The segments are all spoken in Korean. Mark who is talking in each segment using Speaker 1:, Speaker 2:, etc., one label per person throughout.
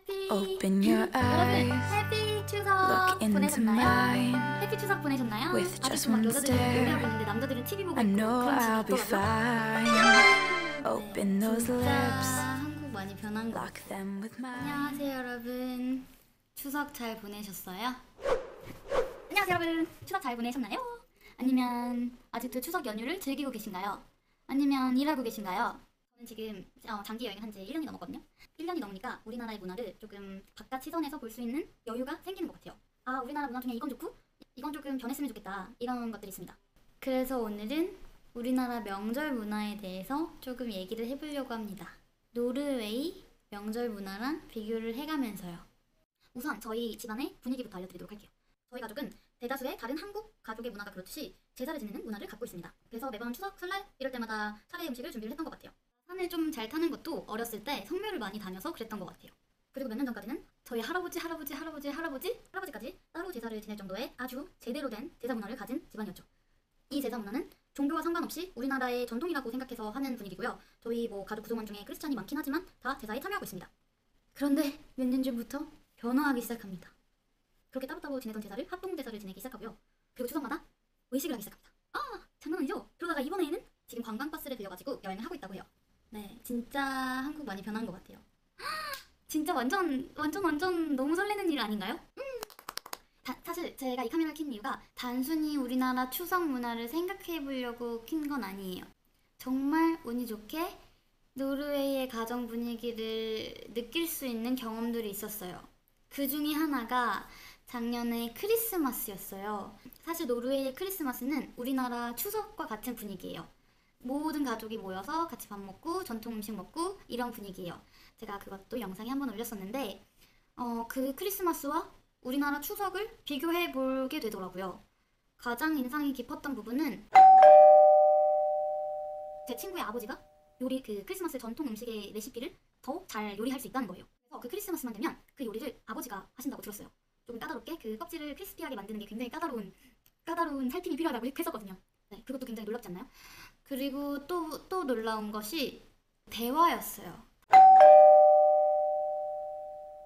Speaker 1: Open your eyes,
Speaker 2: 여러분 해피 추석
Speaker 1: look into
Speaker 2: 보내셨나요?
Speaker 1: mine.
Speaker 2: 해피 추석 보내셨나요?
Speaker 1: With
Speaker 2: 아직도
Speaker 1: just
Speaker 2: 막
Speaker 1: one
Speaker 2: 여자들은
Speaker 1: stare,
Speaker 2: 노래하고 있는데 남자들은 TV 보고
Speaker 1: I
Speaker 2: 있고
Speaker 1: know
Speaker 2: 그런
Speaker 1: I'll be
Speaker 2: 집이 있더라고요.
Speaker 1: fine. Open those
Speaker 2: 진짜
Speaker 1: lips,
Speaker 2: 한국 많이 변한 것
Speaker 1: lock
Speaker 2: 같아요.
Speaker 1: them with mine.
Speaker 2: 안녕하세요 여러분. 추석 잘 보내셨어요? 안녕하세요 여러분. 추석 잘 보내셨나요? 아니면 아직도 추석 연휴를 즐기고 계신가요? 아니면 일하고 계신가요? 저는 지금 장기 여행을 한 지 1년이 넘었거든요. 1년이 넘으니까 우리나라의 문화를 조금 바깥 시선에서 볼 수 있는 여유가 생기는 것 같아요. 아, 우리나라 문화 중에 이건 좋고 이건 조금 변했으면 좋겠다, 이런 것들이 있습니다. 그래서 오늘은 우리나라 명절 문화에 대해서 조금 얘기를 해보려고 합니다. 노르웨이 명절 문화랑 비교를 해가면서요. 우선 저희 집안의 분위기부터 알려드리도록 할게요. 저희 가족은 대다수의 다른 한국 가족의 문화가 그렇듯이 제사를 지내는 문화를 갖고 있습니다. 그래서 매번 추석, 설날 이럴 때마다 차례 음식을 준비를 했던 것 같아요. 산을 좀 잘 타는 것도 어렸을 때 성묘를 많이 다녀서 그랬던 것 같아요. 그리고 몇 년 전까지는 저희 할아버지까지 따로 제사를 지낼 정도의 아주 제대로 된 제사 문화를 가진 집안이었죠. 이 제사 문화는 종교와 상관없이 우리나라의 전통이라고 생각해서 하는 분위기고요. 저희 가족 구성원 중에 크리스찬이 많긴 하지만 다 제사에 참여하고 있습니다. 그런데 몇 년 전부터 변화하기 시작합니다. 그렇게 따로따로 지내던 제사를 합동 제사를 지내기 시작하고요. 그리고 추석마다 외식을 하기 시작합니다. 아, 장난 아니죠? 그러다가 이번에는 지금 관광버스를 빌려가지고 여행을 하고 있다고 해요. 네, 진짜 한국 많이 변한 것 같아요. 진짜 완전 너무 설레는 일 아닌가요? 사실 제가 이 카메라를 킨 이유가 단순히 우리나라 추석 문화를 생각해 보려고 킨 건 아니에요. 정말 운이 좋게 노르웨이의 가정 분위기를 느낄 수 있는 경험들이 있었어요. 그 중에 하나가 작년에 크리스마스였어요. 사실 노르웨이의 크리스마스는 우리나라 추석과 같은 분위기예요. 모든 가족이 모여서 같이 밥 먹고 전통 음식 먹고 이런 분위기예요. 제가 그것도 영상에 한번 올렸었는데 그 크리스마스와 우리나라 추석을 비교해 보게 되더라고요. 가장 인상이 깊었던 부분은 제 친구의 아버지가 그 크리스마스 전통 음식의 레시피를 더 잘 요리할 수 있다는 거예요. 그래서 그 크리스마스만 되면 그 요리를 아버지가 하신다고 들었어요. 조금 까다롭게 그 껍질을 크리스피하게 만드는 게 굉장히 까다로운 살핌이 필요하다고 했었거든요. 네, 그것도 굉장히 놀랍지 않나요? 그리고 또 놀라운 것이 대화였어요.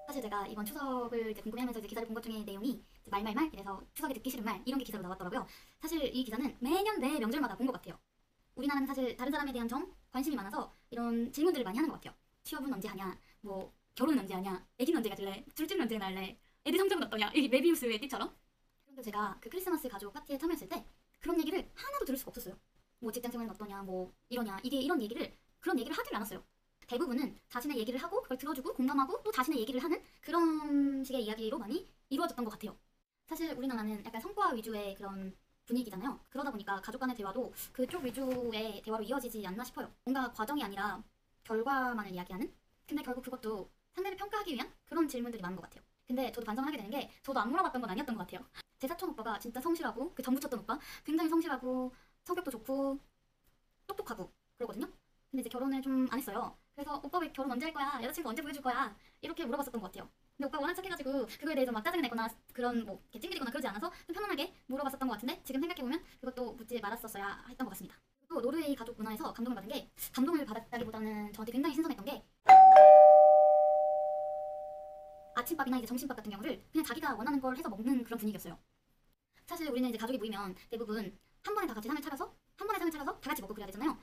Speaker 2: 사실 제가 이번 추석을 이제 궁금해하면서 이제 기사를 본 것 중에 내용이 말말말 이래서 추석에 듣기 싫은 말 이런 게 기사로 나왔더라고요. 사실 이 기사는 매년 매 명절마다 본 것 같아요. 우리나라는 사실 다른 사람에 대한 관심이 많아서 이런 질문들을 많이 하는 것 같아요. 취업은 언제 하냐, 뭐 결혼은 언제 하냐, 애기는 언제 가질래, 둘째는 언제 낳을래, 애들 성적은 어떠냐, 이 메비우스의 띠처럼. 그런데 제가 그 크리스마스 가족 파티에 참여했을 때 그런 얘기를 하나도 들을 수가 없었어요. 뭐 직장생활은 어떠냐, 뭐 이러냐, 그런 얘기를 하질 않았어요. 대부분은 자신의 얘기를 하고 그걸 들어주고 공감하고 또 자신의 얘기를 하는 그런 식의 이야기로 많이 이루어졌던 것 같아요. 사실 우리나라는 약간 성과 위주의 그런 분위기잖아요. 그러다 보니까 가족 간의 대화도 그쪽 위주의 대화로 이어지지 않나 싶어요. 뭔가 과정이 아니라 결과만을 이야기하는? 근데 결국 그것도 상대를 평가하기 위한 그런 질문들이 많은 것 같아요. 근데 저도 반성을 하게 되는 게 저도 안 물어봤던 건 아니었던 것 같아요. 제 사촌 오빠가 진짜 성실하고 그 전 붙였던 오빠 굉장히 성실하고 성격도 좋고 똑똑하고 그러거든요. 근데 이제 결혼을 좀 안 했어요. 그래서 오빠 왜 결혼 언제 할 거야? 여자친구 언제 보여줄 거야? 이렇게 물어봤었던 것 같아요. 근데 오빠가 워낙 착해가지고 그거에 대해서 막 짜증을 내거나 그런 뭐 찡그리거나 그러지 않아서 좀 편안하게 물어봤었던 것 같은데 지금 생각해보면 그것도 묻지 말았었어야 했던 것 같습니다. 또 노르웨이 가족 문화에서 감동을 받았다기보다는 저한테 굉장히 신선했던 게 아침밥이나 이제 점심밥 같은 경우를 그냥 자기가 원하는 걸 해서 먹는 그런 분위기였어요. 사실 우리는 이제 가족이 모이면 대부분 한 번에 다 같이 상을 차려서 다 같이 먹고 그래야 되잖아요.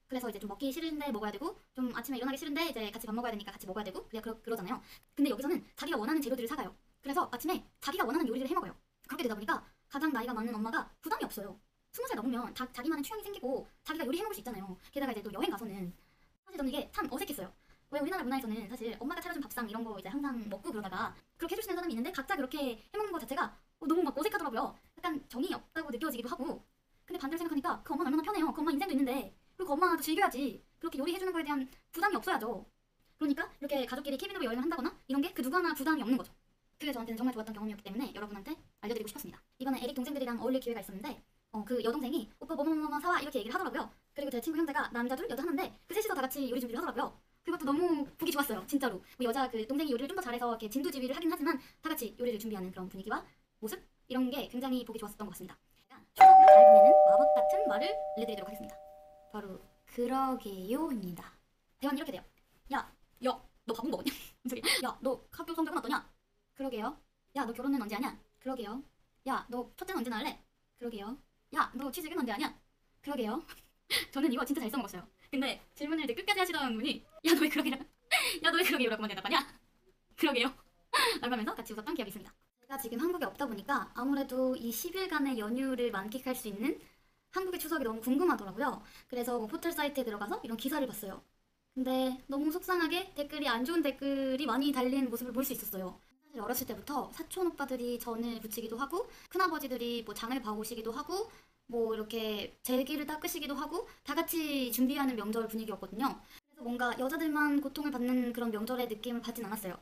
Speaker 2: 그래서 이제 좀 먹기 싫은데 먹어야 되고 좀 아침에 일어나기 싫은데 이제 같이 밥 먹어야 되니까 같이 먹어야 되고 그러잖아요. 근데 여기서는 자기가 원하는 재료들을 사가요. 그래서 아침에 자기가 원하는 요리를 해 먹어요. 그렇게 되다 보니까 가장 나이가 많은 엄마가 부담이 없어요. 20살 넘으면 자기만의 취향이 생기고 자기가 요리해 먹을 수 있잖아요. 게다가 이제 또 여행 가서는 사실 저는 이게 참 어색했어요. 왜 우리나라 문화에서는 사실 엄마가 차려준 밥상 이런 거 이제 항상 먹고 그러다가 그렇게 해주시는 사람이 있는데 각자 그렇게 해먹는 것 자체가 너무 막 어색하더라고요. 약간 정이 없다고 느껴지기도 하고. 근데 반대로 생각하니까 그 엄마는 얼마나 편해요. 그 엄마 인생도 있는데 그리고 그 엄마도 즐겨야지. 그렇게 요리해주는 거에 대한 부담이 없어야죠. 그러니까 이렇게 가족끼리 캐비너로 여행을 한다거나 이런 게 그 누구 하나 부담이 없는 거죠. 그게 저한테는 정말 좋았던 경험이었기 때문에 여러분한테 알려드리고 싶었습니다. 이번에 에릭 동생들이랑 어울릴 기회가 있었는데 그 여동생이 오빠 뭐뭐뭐 사와 이렇게 얘기를 하더라고요. 그리고 제 친구 형제가 남자 둘 여자 하나인데 그 셋이서 다 같이 요리 준비를 하더라고요. 그것도 너무 보기 좋았어요. 진짜로. 뭐 여자 그 동생이 요리를 좀 더 잘해서 이렇게 진두지휘를 하긴 하지만 다 같이 요리를 준비하는 그런 분위기와 모습 이런 게 굉장히 보기 좋았었던 것 같습니다. 제가 추석을 잘 보내는 마법 같은 말을 알려드리도록 하겠습니다. 바로 그러게요입니다. 대화는 이렇게 돼요. 야, 너 밥은 먹었냐? 야, 너 학교 성적은 어떠냐? 그러게요. 야, 너 결혼은 언제 하냐? 그러게요. 야, 너 첫째는 언제 낳을래? 그러게요. 야, 너 취직은 언제 하냐? 그러게요. 저는 이거 진짜 잘 써먹었어요. 근데 질문을 이제 끝까지 하시던 분이 야, 너 왜 그러게요? 야, 너 왜 그러게요? 라고만 대답하냐? 그러게요. 라고 하면서 같이 웃었던 기억이 있습니다. 제가 지금 한국에 없다 보니까 아무래도 이 10일간의 연휴를 만끽할 수 있는 한국의 추석이 너무 궁금하더라고요. 그래서 뭐 포털 사이트에 들어가서 이런 기사를 봤어요. 근데 너무 속상하게 댓글이 안 좋은 댓글이 많이 달린 모습을 볼 수 있었어요. 사실 어렸을 때부터 사촌 오빠들이 전을 부치기도 하고 큰아버지들이 뭐 장을 봐오시기도 하고 뭐 이렇게 제기를 닦으시기도 하고 다 같이 준비하는 명절 분위기였거든요. 그래서 뭔가 여자들만 고통을 받는 그런 명절의 느낌을 받진 않았어요.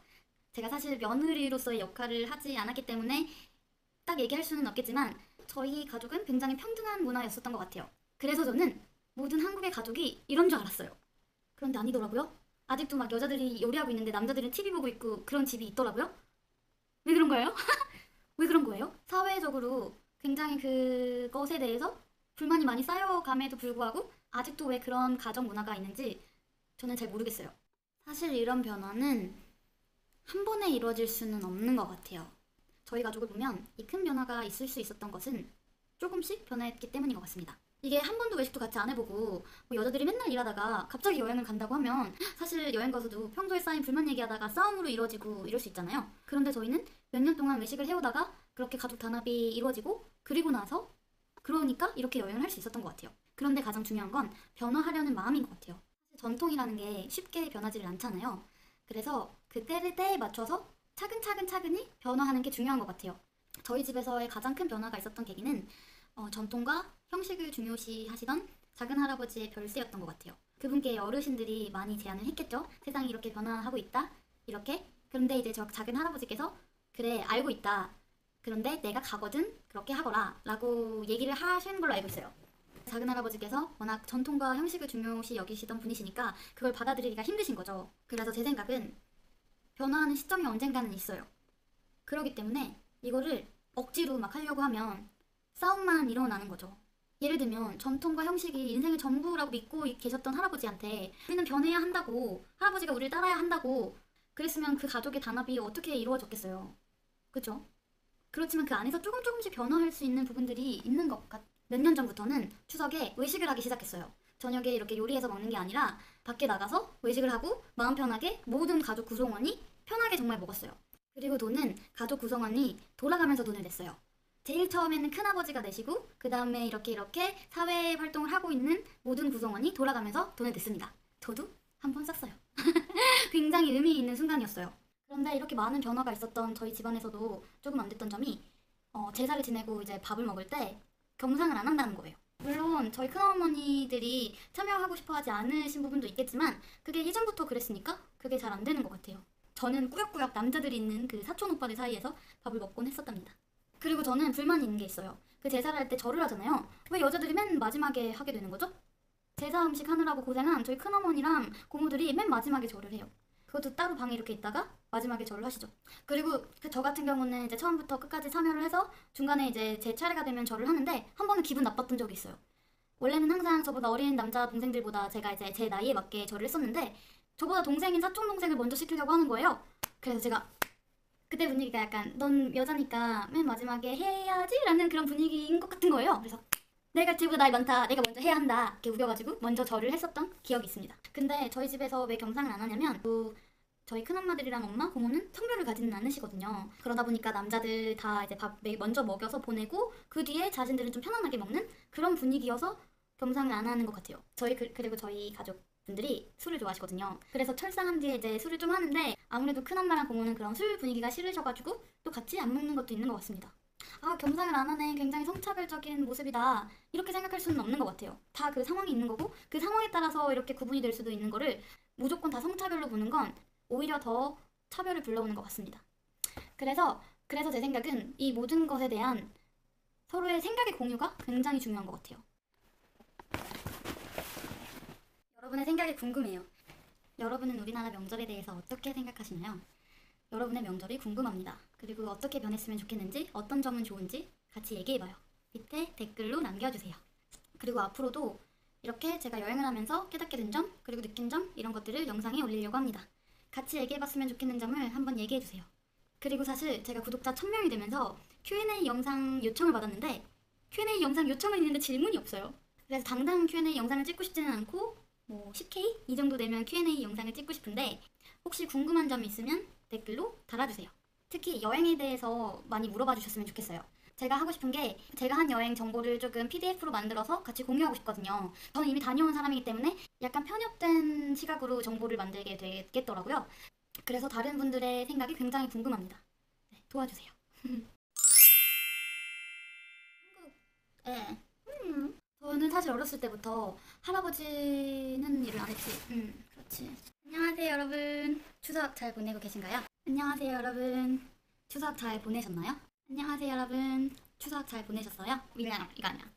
Speaker 2: 제가 사실 며느리로서의 역할을 하지 않았기 때문에 딱 얘기할 수는 없겠지만 저희 가족은 굉장히 평등한 문화였었던 것 같아요. 그래서 저는 모든 한국의 가족이 이런 줄 알았어요. 그런데 아니더라고요. 아직도 막 여자들이 요리하고 있는데 남자들은 TV 보고 있고 그런 집이 있더라고요. 왜 그런 거예요? 왜 그런 거예요? 사회적으로 굉장히 그것에 대해서 불만이 많이 쌓여감에도 불구하고 아직도 왜 그런 가정 문화가 있는지 저는 잘 모르겠어요. 사실 이런 변화는 한 번에 이루어질 수는 없는 것 같아요. 저희 가족을 보면 이 큰 변화가 있을 수 있었던 것은 조금씩 변했기 때문인 것 같습니다. 이게 한 번도 외식도 같이 안 해보고 뭐 여자들이 맨날 일하다가 갑자기 여행을 간다고 하면 사실 여행 가서도 평소에 쌓인 불만 얘기하다가 싸움으로 이루어지고 이럴 수 있잖아요. 그런데 저희는 몇 년 동안 외식을 해오다가 그렇게 가족 단합이 이루어지고 그리고 나서 그러니까 이렇게 여행을 할 수 있었던 것 같아요. 그런데 가장 중요한 건 변화하려는 마음인 것 같아요. 사실 전통이라는 게 쉽게 변하지를 않잖아요. 그래서 그 때에 맞춰서 차근차근히 변화하는 게 중요한 것 같아요. 저희 집에서의 가장 큰 변화가 있었던 계기는 전통과 형식을 중요시 하시던 작은 할아버지의 별세였던 것 같아요. 그분께 어르신들이 많이 제안을 했겠죠. 세상이 이렇게 변화하고 있다. 이렇게. 그런데 이제 저 작은 할아버지께서 그래 알고 있다. 그런데 내가 가거든 그렇게 하거라 라고 얘기를 하시는 걸로 알고 있어요. 작은 할아버지께서 워낙 전통과 형식을 중요시 여기시던 분이시니까 그걸 받아들이기가 힘드신 거죠. 그래서 제 생각은 변화하는 시점이 언젠가는 있어요. 그렇기 때문에 이거를 억지로 막 하려고 하면 싸움만 일어나는 거죠. 예를 들면 전통과 형식이 인생의 전부라고 믿고 계셨던 할아버지한테 우리는 변해야 한다고 할아버지가 우리를 따라야 한다고 그랬으면 그 가족의 단합이 어떻게 이루어졌겠어요. 그죠? 그렇지만 그 안에서 조금씩 변화할 수 있는 부분들이 있는 것 같아요. 몇 년 전부터는 추석에 외식을 하기 시작했어요. 저녁에 이렇게 요리해서 먹는 게 아니라 밖에 나가서 외식을 하고 마음 편하게 모든 가족 구성원이 편하게 정말 먹었어요. 그리고 돈은 가족 구성원이 돌아가면서 돈을 냈어요. 제일 처음에는 큰아버지가 내시고 그 다음에 이렇게 사회 활동을 하고 있는 모든 구성원이 돌아가면서 돈을 냈습니다. 저도 한 번 썼어요. 굉장히 의미 있는 순간이었어요. 그런데 이렇게 많은 변화가 있었던 저희 집안에서도 조금 안 됐던 점이 제사를 지내고 이제 밥을 먹을 때 겸상을 안 한다는 거예요. 물론 저희 큰어머니들이 참여하고 싶어 하지 않으신 부분도 있겠지만 그게 예전부터 그랬으니까 그게 잘 안 되는 것 같아요. 저는 꾸역꾸역 남자들이 있는 그 사촌 오빠들 사이에서 밥을 먹곤 했었답니다. 그리고 저는 불만이 있는 게 있어요. 그 제사를 할 때 절을 하잖아요. 왜 여자들이 맨 마지막에 하게 되는 거죠? 제사 음식 하느라고 고생한 저희 큰어머니랑 고모들이 맨 마지막에 절을 해요. 그것도 따로 방에 이렇게 있다가 마지막에 절을 하시죠. 그리고 저 같은 경우는 이제 처음부터 끝까지 참여를 해서 중간에 이제 제 차례가 되면 절을 하는데 한 번은 기분 나빴던 적이 있어요. 원래는 항상 저보다 어린 남자 동생들보다 제가 이제 제 나이에 맞게 절을 했었는데 저보다 동생인 사촌 동생을 먼저 시키려고 하는 거예요. 그래서 제가 그때 분위기가 약간 넌 여자니까 맨 마지막에 해야지 라는 그런 분위기인 것 같은 거예요. 그래서 내가 쟤보다 나이 많다. 내가 먼저 해야 한다. 이렇게 우겨가지고 먼저 절을 했었던 기억이 있습니다. 근데 저희 집에서 왜 겸상을 안 하냐면 저희 큰엄마들이랑 엄마, 고모는 성별을 가지는 않으시거든요. 그러다 보니까 남자들 다 이제 밥 먼저 먹여서 보내고 그 뒤에 자신들은 좀 편안하게 먹는 그런 분위기여서 겸상을 안 하는 것 같아요. 그리고 저희 가족분들이 술을 좋아하시거든요. 그래서 철상한 뒤에 이제 술을 좀 하는데 아무래도 큰엄마랑 고모는 그런 술 분위기가 싫으셔가지고 또 같이 안 먹는 것도 있는 것 같습니다. 아, 겸상을 안 하네. 굉장히 성차별적인 모습이다. 이렇게 생각할 수는 없는 것 같아요. 다 그 상황이 있는 거고 그 상황에 따라서 이렇게 구분이 될 수도 있는 거를 무조건 다 성차별로 보는 건 오히려 더 차별을 불러오는 것 같습니다. 그래서 제 생각은 이 모든 것에 대한 서로의 생각의 공유가 굉장히 중요한 것 같아요. 여러분의 생각이 궁금해요. 여러분은 우리나라 명절에 대해서 어떻게 생각하시나요? 여러분의 명절이 궁금합니다. 그리고 어떻게 변했으면 좋겠는지, 어떤 점은 좋은지 같이 얘기해봐요. 밑에 댓글로 남겨주세요. 그리고 앞으로도 이렇게 제가 여행을 하면서 깨닫게 된 점, 그리고 느낀 점, 이런 것들을 영상에 올리려고 합니다. 같이 얘기해봤으면 좋겠는 점을 한번 얘기해주세요. 그리고 사실 제가 구독자 1000명이 되면서 Q&A 영상 요청을 받았는데 Q&A 영상 요청은 있는데 질문이 없어요. 그래서 당장 Q&A 영상을 찍고 싶지는 않고 뭐 10K? 이 정도 되면 Q&A 영상을 찍고 싶은데 혹시 궁금한 점이 있으면 댓글로 달아주세요. 특히 여행에 대해서 많이 물어봐 주셨으면 좋겠어요. 제가 하고 싶은 게 제가 한 여행 정보를 조금 PDF로 만들어서 같이 공유하고 싶거든요. 저는 이미 다녀온 사람이기 때문에 약간 편협된 시각으로 정보를 만들게 되겠더라고요. 그래서 다른 분들의 생각이 굉장히 궁금합니다. 네, 도와주세요. 한국에 저는 사실 어렸을 때부터 할아버지는 일을 안 했지. 그렇지. 안녕하세요 여러분. 추석 잘 보내고 계신가요? 안녕하세요 여러분. 추석 잘 보내셨나요? 안녕하세요 여러분. 추석 잘 보내셨어요? 이거 아니야.